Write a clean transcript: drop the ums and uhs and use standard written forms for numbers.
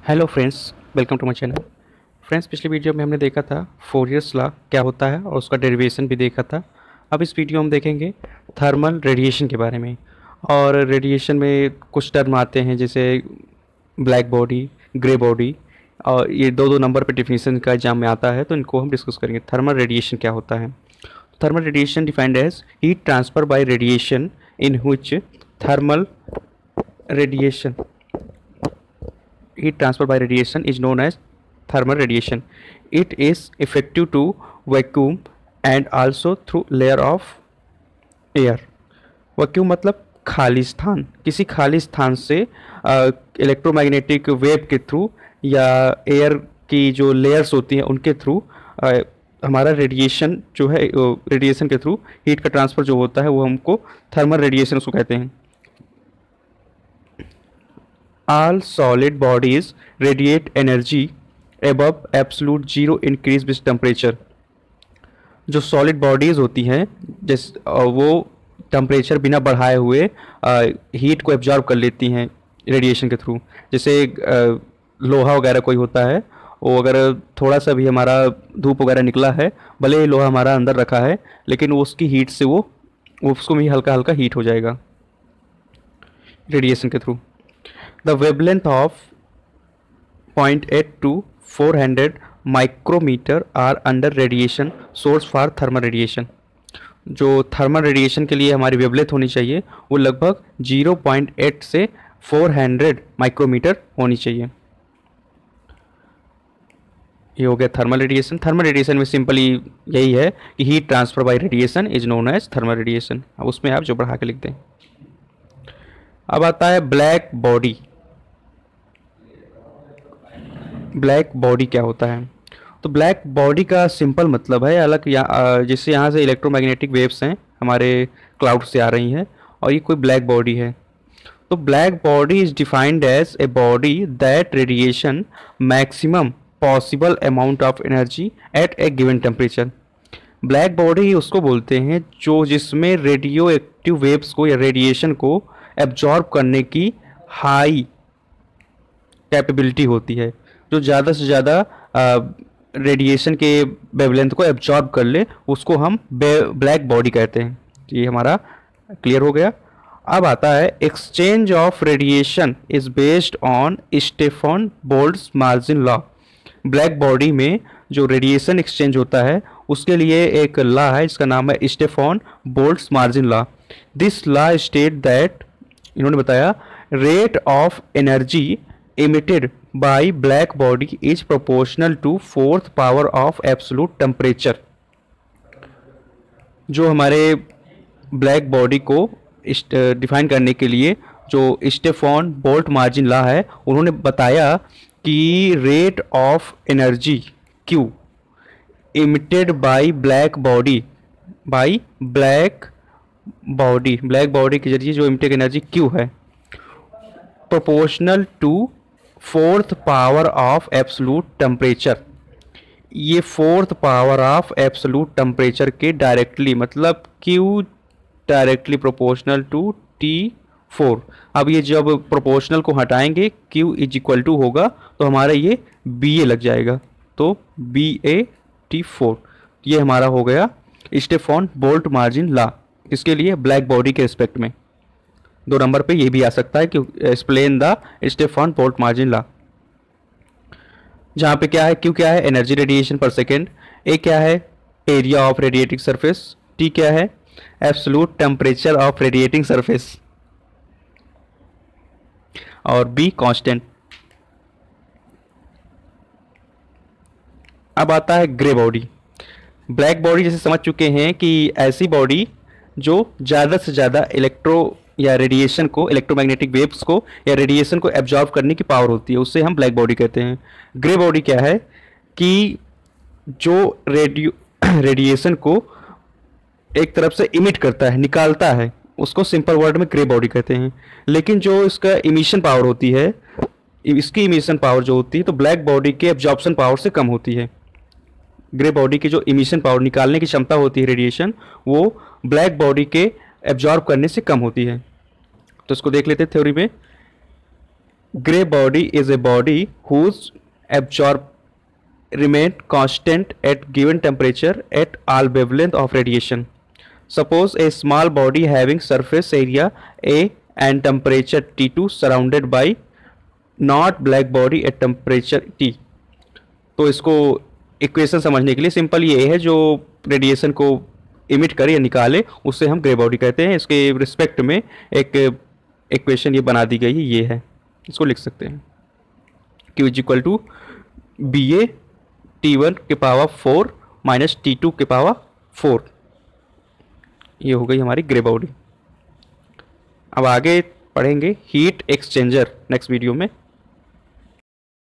Hello friends, welcome to my channel. Friends, पिछले video में हमने देखा था फोरियर्स लॉ क्या होता है और उसका डेरिवेशन भी देखा था। अब इस वीडियो में हम देखेंगे थर्मल रेडिएशन के बारे में। और रेडिएशन में कुछ टर्म आते हैं जैसे ब्लैक बॉडी, ग्रे बॉडी, और ये दो दो नंबर पे डिफिनीशन का एग्जाम में आता है, तो इनको हम डिस्कस करेंगे। थर्मल रेडिएशन क्या होता है? Thermal radiation defined as heat transfer by radiation in which thermal radiation heat transfer by radiation is known as thermal radiation. It is effective to vacuum and also through layer of air. Vacuum मतलब खाली स्थान, किसी खाली स्थान से electromagnetic wave के through या air की जो लेयर्स होती हैं उनके थ्रू हमारा रेडिएशन जो है, रेडिएशन के थ्रू हीट का ट्रांसफ़र जो होता है वो हमको थर्मल रेडिएशन उसको कहते हैं। All solid bodies radiate energy above absolute zero increase with temperature. जो सॉलिड बॉडीज़ होती हैं वो टेम्परेचर बिना बढ़ाए हुए हीट को एब्जॉर्ब कर लेती हैं रेडिएशन के थ्रू। जैसे लोहा वगैरह कोई होता है, वो अगर थोड़ा सा भी हमारा धूप वगैरह निकला है, भले ही लोहा हमारा अंदर रखा है, लेकिन वो उसकी हीट से वो उसको भी हल्का हल्का हीट हो जाएगा रेडिएशन के through. The wavelength of 0.8 to 400 micrometer are under radiation source for thermal radiation. जो थर्मल रेडिएशन के लिए हमारी वेवलेंथ होनी चाहिए वो लगभग 0.8 से 400 माइक्रोमीटर होनी चाहिए। ये हो गया थर्मल रेडिएशन। थर्मल रेडिएशन में सिंपली यही है कि heat transfer by radiation is known as thermal radiation. अब उसमें आप जो बढ़ा के लिख दें। अब आता है ब्लैक बॉडी। ब्लैक बॉडी क्या होता है? तो ब्लैक बॉडी का सिंपल मतलब है अलग, जैसे यहाँ से इलेक्ट्रोमैग्नेटिक वेव्स हैं हमारे क्लाउड से आ रही हैं और ये कोई ब्लैक बॉडी है। तो black body is defined as a body that radiation maximum possible amount of energy at a given temperature. Black body उसको बोलते हैं जो जिसमें रेडियो एक्टिव वेव्स को या रेडिएशन को एब्जॉर्ब करने की हाई कैपेबिलिटी होती है, जो ज़्यादा से ज़्यादा रेडिएशन के वेवलेंथ को एब्जॉर्ब कर ले, उसको हम ब्लैक बॉडी कहते हैं। ये हमारा क्लियर हो गया। अब आता है exchange of radiation is based on Stefan Boltzmann law. Black body में जो रेडिएशन एक्सचेंज होता है उसके लिए एक लॉ है, इसका नाम है Stefan Boltzmann law. This law state that, इन्होंने बताया, rate of energy emitted by black body is proportional to fourth power of absolute temperature। जो हमारे ब्लैक बॉडी को डिफाइन करने के लिए जो स्टेफन बोल्ट मार्जिन लॉ है, उन्होंने बताया कि rate of energy Q emitted by black body black body के जरिए जो इमिटेड एनर्जी Q है proportional to fourth power of absolute temperature. ये fourth power of absolute temperature के डायरेक्टली, मतलब Q directly proportional to T4। अब ये जब प्रोपोर्शनल को हटाएंगे Q इज इक्वल टू होगा तो हमारा ये BA लग जाएगा, तो BA/T4। ये हमारा हो गया स्टेफन बोल्ट मार्जिन लॉ। इसके लिए ब्लैक बॉडी के रिस्पेक्ट में 2 नंबर पे ये भी आ सकता है कि explain the Stefan Boltzmann law. जहाँ पे क्या है, क्यू क्या है, energy radiation per second, A क्या है, area of radiating surface, T क्या है, absolute temperature of radiating surface, और बी कांस्टेंट। अब आता है ग्रे बॉडी। ब्लैक बॉडी जैसे समझ चुके हैं कि ऐसी बॉडी जो ज़्यादा से ज़्यादा या रेडिएशन को, इलेक्ट्रोमैग्नेटिक वेव्स को या रेडिएशन को एब्जॉर्ब करने की पावर होती है, उससे हम ब्लैक बॉडी कहते हैं। ग्रे बॉडी क्या है कि जो रेडिएशन को एक तरफ से इमिट करता है, निकालता है, उसको सिंपल वर्ड में ग्रे बॉडी कहते हैं। लेकिन जो इसका इमिशन पावर होती है, इसकी इमिशन पावर जो होती है तो ब्लैक बॉडी के एब्जॉर्प्शन पावर से कम होती है। ग्रे बॉडी की जो इमिशन पावर, निकालने की क्षमता होती है रेडिएशन, वो ब्लैक बॉडी के एब्जॉर्ब करने से कम होती है। तो इसको देख लेते हैं थ्योरी में। Gray body is a body whose absorb remain constant at given temperature at all wavelength of radiation. Suppose a small body having surface area A and temperature T2 surrounded by not black body at temperature T. तो इसको equation समझने के लिए simple ये है, जो radiation को emit करे या निकाले उससे हम ग्रे बॉडी कहते हैं। इसके रिस्पेक्ट में एक इक्वेशन ये बना दी गई है, ये है, इसको लिख सकते हैं Q is equal to B A T1 के पावर 4 माइनस T2 के पावर 4। ये हो गई हमारी ग्रे बॉडी। अब आगे पढ़ेंगे हीट एक्सचेंजर नेक्स्ट वीडियो में।